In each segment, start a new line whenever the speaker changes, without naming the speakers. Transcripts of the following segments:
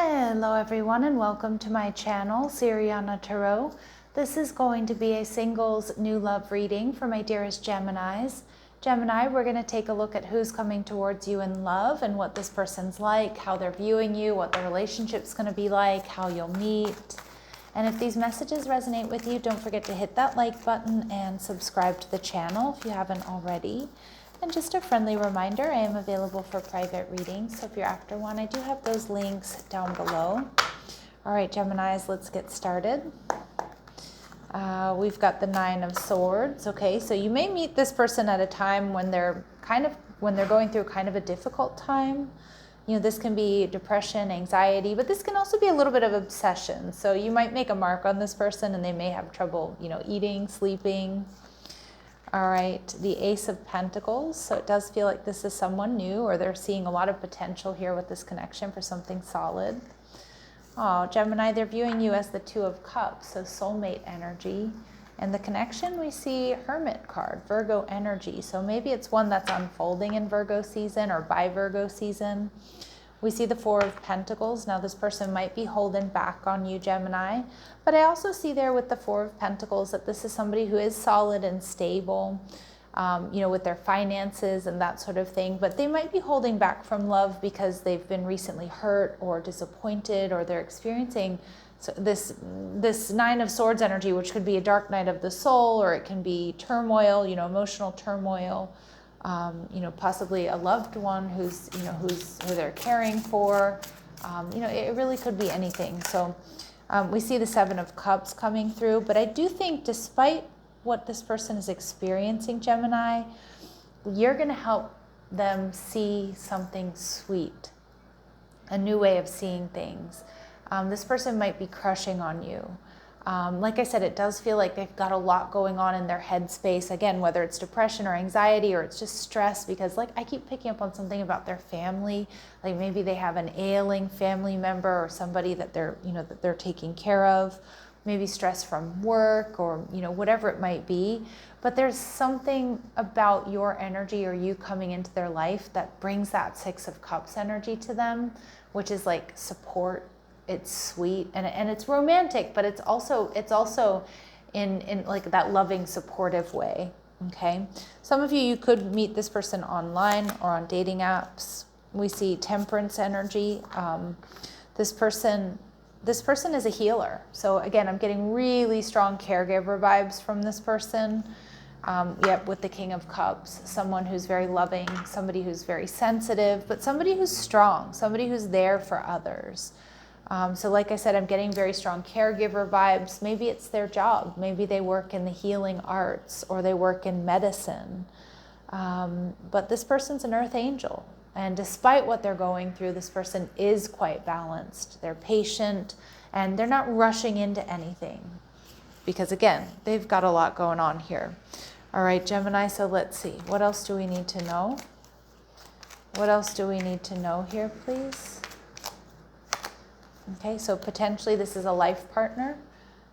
Hello everyone and welcome to my channel, Siriana Tarot. This is going to be a singles new love reading for my dearest Geminis. Gemini, we're going to take a look at who's coming towards you in love and what this person's like, how they're viewing you, what the relationship's going to be like, how you'll meet. And if these messages resonate with you, don't forget to hit that like button and subscribe to the channel if you haven't already. And just a friendly reminder, I am available for private readings, so if you're after one, I do have those links down below. All right, Geminis, let's get started. We've got the Nine of Swords. Okay, so you may meet this person at a time when they're going through kind of a difficult time. You know, this can be depression, anxiety, but this can also be a little bit of obsession. So you might make a mark on this person and they may have trouble, eating, sleeping. All right, the Ace of Pentacles. So it does feel like this is someone new, or they're seeing a lot of potential here with this connection for something solid. Oh, Gemini, they're viewing you as the Two of Cups, so soulmate energy. And the connection, we see Hermit card, Virgo energy. So maybe it's one that's unfolding in Virgo season or by Virgo season. We see the Four of Pentacles. Now this person might be holding back on you, Gemini, but I also see there with the Four of Pentacles that this is somebody who is solid and stable, with their finances and that sort of thing, but they might be holding back from love because they've been recently hurt or disappointed, or they're experiencing this Nine of Swords energy, which could be a dark night of the soul, or it can be turmoil, emotional turmoil. Possibly a loved one who they're caring for. It really could be anything. So we see the Seven of Cups coming through, but I do think despite what this person is experiencing, Gemini, you're going to help them see something sweet, a new way of seeing things. This person might be crushing on you. Like I said, it does feel like they've got a lot going on in their headspace. Again, whether it's depression or anxiety, or it's just stress, because I keep picking up on something about their family. Like maybe they have an ailing family member or somebody that they're taking care of. Maybe stress from work, or whatever it might be. But there's something about your energy or you coming into their life that brings that Six of Cups energy to them, which is like support. It's sweet and it's romantic, but it's also in like that loving, supportive way. Okay, some of you could meet this person online or on dating apps. We see Temperance energy. This person is a healer. So again, I'm getting really strong caregiver vibes from this person. With the King of Cups, someone who's very loving, somebody who's very sensitive, but somebody who's strong, somebody who's there for others. So like I said, I'm getting very strong caregiver vibes. Maybe it's their job. Maybe they work in the healing arts, or they work in medicine. But this person's an earth angel. And despite what they're going through, this person is quite balanced. They're patient and they're not rushing into anything. Because again, they've got a lot going on here. All right, Gemini, so let's see. What else do we need to know? What else do we need to know here, please? Okay, so potentially this is a life partner.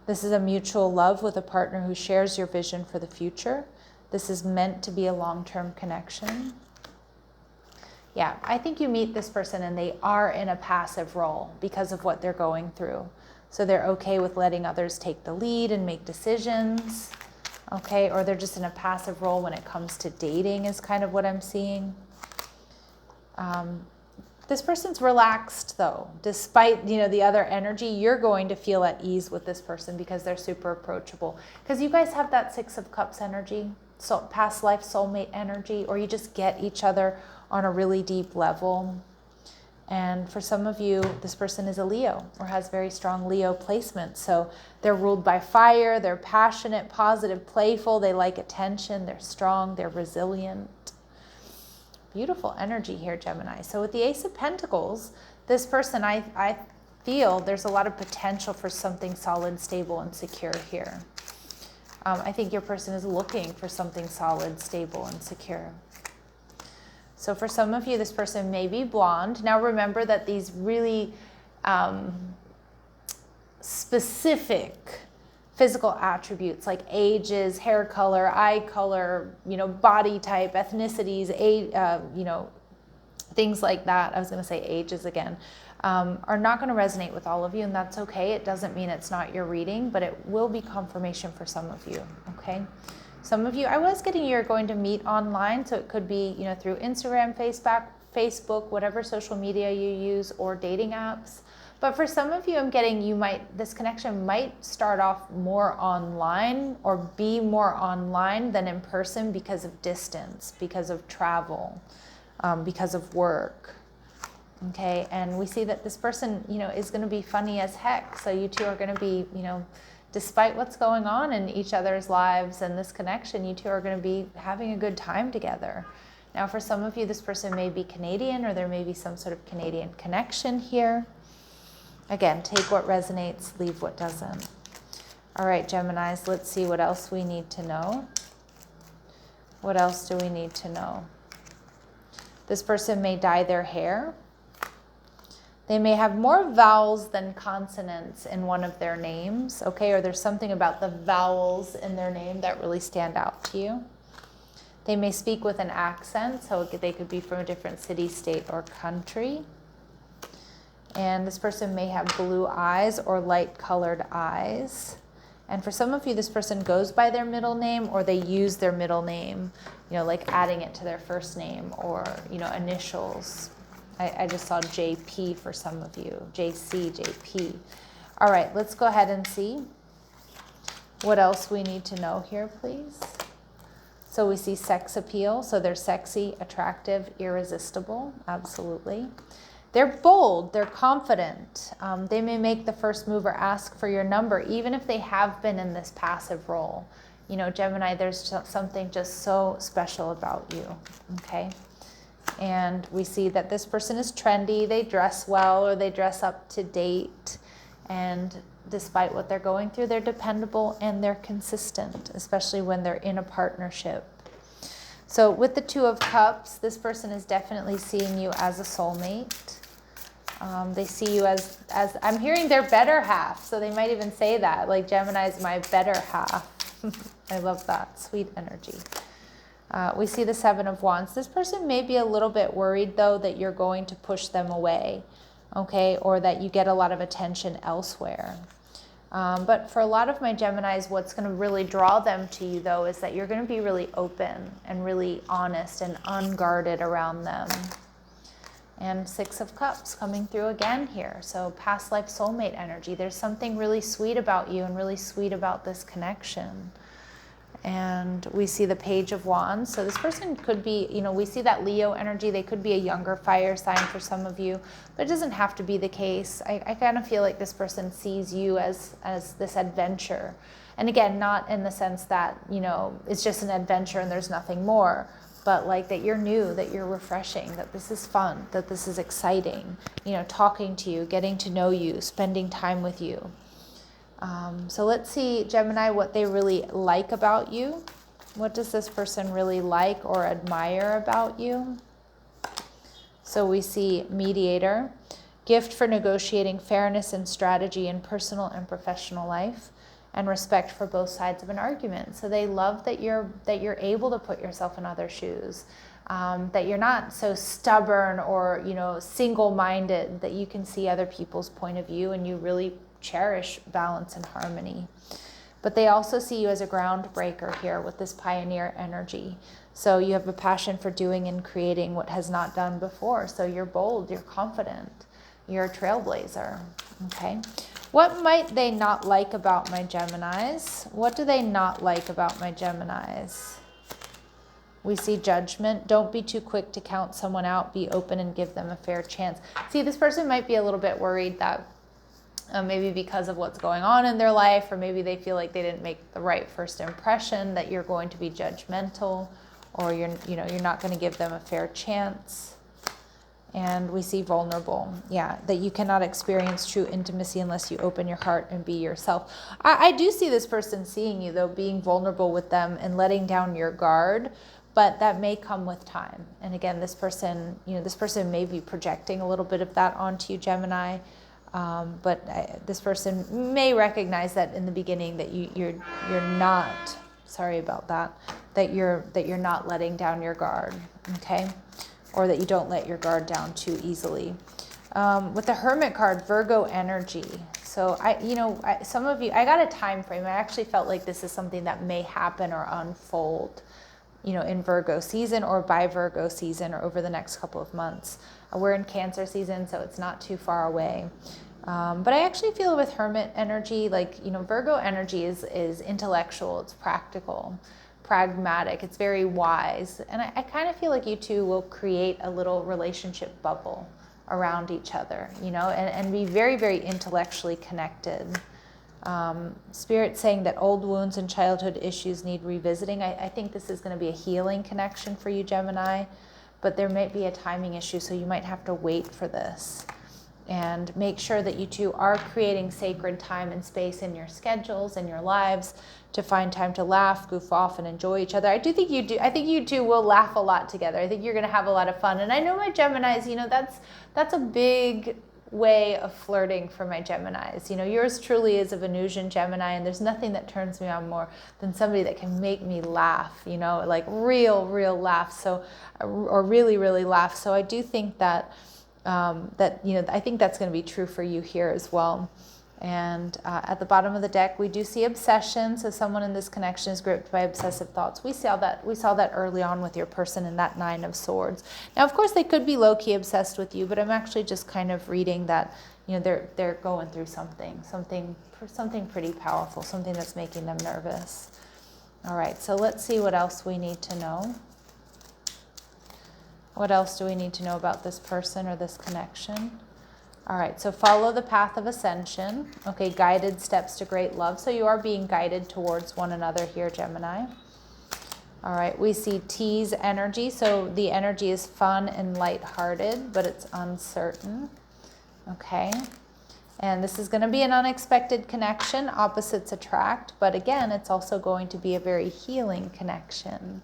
This is a mutual love with a partner who shares your vision for the future. This is meant to be a long-term connection. Yeah, I think you meet this person and they are in a passive role because of what they're going through. So they're okay with letting others take the lead and make decisions. Okay, or they're just in a passive role when it comes to dating is kind of what I'm seeing. This person's relaxed though. Despite, the other energy, you're going to feel at ease with this person because they're super approachable. Because you guys have that Six of Cups energy, so past life soulmate energy, or you just get each other on a really deep level. And for some of you, this person is a Leo or has very strong Leo placement. So they're ruled by fire, they're passionate, positive, playful, they like attention, they're strong, they're resilient. Beautiful energy here, Gemini. So with the Ace of Pentacles, this person, I feel there's a lot of potential for something solid, stable, and secure here. I think your person is looking for something solid, stable, and secure. So for some of you, this person may be blonde. Now remember that these really specific physical attributes like ages, hair color, eye color, body type, ethnicities, age, things like that. I was going to say ages again. are not going to resonate with all of you, and that's okay. It doesn't mean it's not your reading, but it will be confirmation for some of you, okay? Some of you, I was getting you're going to meet online, so it could be, through Instagram, Facebook, whatever social media you use, or dating apps. But for some of you, I'm getting this connection might start off more online or be more online than in person because of distance, because of travel, because of work. Okay, and we see that this person, is going to be funny as heck. So you two are going to be, despite what's going on in each other's lives and this connection, you two are going to be having a good time together. Now, for some of you, this person may be Canadian, or there may be some sort of Canadian connection here. Again, take what resonates, leave what doesn't. All right, Geminis, let's see what else we need to know. What else do we need to know? This person may dye their hair. They may have more vowels than consonants in one of their names, okay? Or there's something about the vowels in their name that really stand out to you. They may speak with an accent, so they could be from a different city, state, or country. And this person may have blue eyes or light-colored eyes. And for some of you, this person goes by their middle name, or they use their middle name, like adding it to their first name, or, initials. I just saw JP for some of you, JC, JP. All right, let's go ahead and see what else we need to know here, please. So we see sex appeal. So they're sexy, attractive, irresistible. Absolutely. They're bold. They're confident. They may make the first move or ask for your number, even if they have been in this passive role. Gemini, there's something just so special about you, okay? And we see that this person is trendy, they dress well, or they dress up to date. And despite what they're going through, they're dependable and they're consistent, especially when they're in a partnership. So with the Two of Cups, this person is definitely seeing you as a soulmate. They see you as I'm hearing their better half. So they might even say that, like, Gemini is my better half. I love that, sweet energy. We see the Seven of Wands. This person may be a little bit worried, though, that you're going to push them away, okay, or that you get a lot of attention elsewhere. But for a lot of my Geminis, what's going to really draw them to you, though, is that you're going to be really open and really honest and unguarded around them. And Six of Cups coming through again here. So past life soulmate energy. There's something really sweet about you and really sweet about this connection. And we see the Page of Wands. So this person could be, we see that Leo energy. They could be a younger fire sign for some of you, but it doesn't have to be the case. I kind of feel like this person sees you as this adventure. And again, not in the sense that, it's just an adventure and there's nothing more, but like that you're new, that you're refreshing, that this is fun, that this is exciting, talking to you, getting to know you, spending time with you. So let's see, Gemini, what they really like about you. What does this person really like or admire about you? So we see mediator, gift for negotiating fairness and strategy in personal and professional life, and respect for both sides of an argument. So they love that you're able to put yourself in other shoes, that you're not so stubborn or single-minded, that you can see other people's point of view and you really cherish balance and harmony. But they also see you as a groundbreaker here with this pioneer energy. So you have a passion for doing and creating what has not done before. So you're bold, you're confident, you're a trailblazer, okay? What might they not like about my Geminis? What do they not like about my Geminis? We see judgment. Don't be too quick to count someone out. Be open and give them a fair chance. See, this person might be a little bit worried that maybe because of what's going on in their life, or maybe they feel like they didn't make the right first impression, that you're going to be judgmental, or you're not going to give them a fair chance. And we see vulnerable. Yeah, that you cannot experience true intimacy unless you open your heart and be yourself. I do see this person seeing you, though, being vulnerable with them and letting down your guard, but that may come with time. And again, this person may be projecting a little bit of that onto you, Gemini. But this person may recognize that in the beginning that you're not, sorry about that, that you're not letting down your guard, okay? Or that you don't let your guard down too easily. With the Hermit card, Virgo energy. So some of you, I got a time frame. I actually felt like this is something that may happen or unfold, in Virgo season or by Virgo season or over the next couple of months. We're in Cancer season, so it's not too far away. But I actually feel with Hermit energy, like, Virgo energy is intellectual, it's practical, pragmatic, it's very wise. And I kind of feel like you two will create a little relationship bubble around each other, and be very, very intellectually connected. Spirit saying that old wounds and childhood issues need revisiting. I think this is going to be a healing connection for you, Gemini, but there might be a timing issue, so you might have to wait for this. And make sure that you two are creating sacred time and space in your schedules and your lives to find time to laugh, goof off, and enjoy each other. I think you two will laugh a lot together. I think you're going to have a lot of fun. And I know my Geminis, that's a big way of flirting for my Geminis. Yours truly is a Venusian Gemini, and there's nothing that turns me on more than somebody that can make me laugh, like real laugh. So, or really, really laugh. So I do think that I think that's going to be true for you here as well. And at the bottom of the deck, we do see obsession. So someone in this connection is gripped by obsessive thoughts. We saw that early on with your person in that Nine of Swords. Now, of course, they could be low-key obsessed with you, but I'm actually just kind of reading that, they're going through something pretty powerful, something that's making them nervous. All right, so let's see what else we need to know. What else do we need to know about this person or this connection? All right, so follow the path of ascension. Okay, guided steps to great love. So you are being guided towards one another here, Gemini. All right, we see tease energy. So the energy is fun and lighthearted, but it's uncertain. Okay, and this is going to be an unexpected connection. Opposites attract, but again, it's also going to be a very healing connection.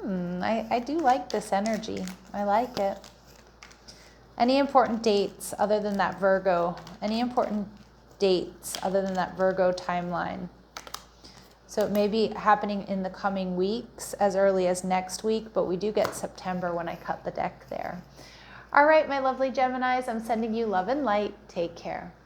I do like this energy. I like it. Any important dates other than that Virgo? Any important dates other than that Virgo timeline? So it may be happening in the coming weeks, as early as next week, but we do get September when I cut the deck there. All right, my lovely Geminis, I'm sending you love and light. Take care.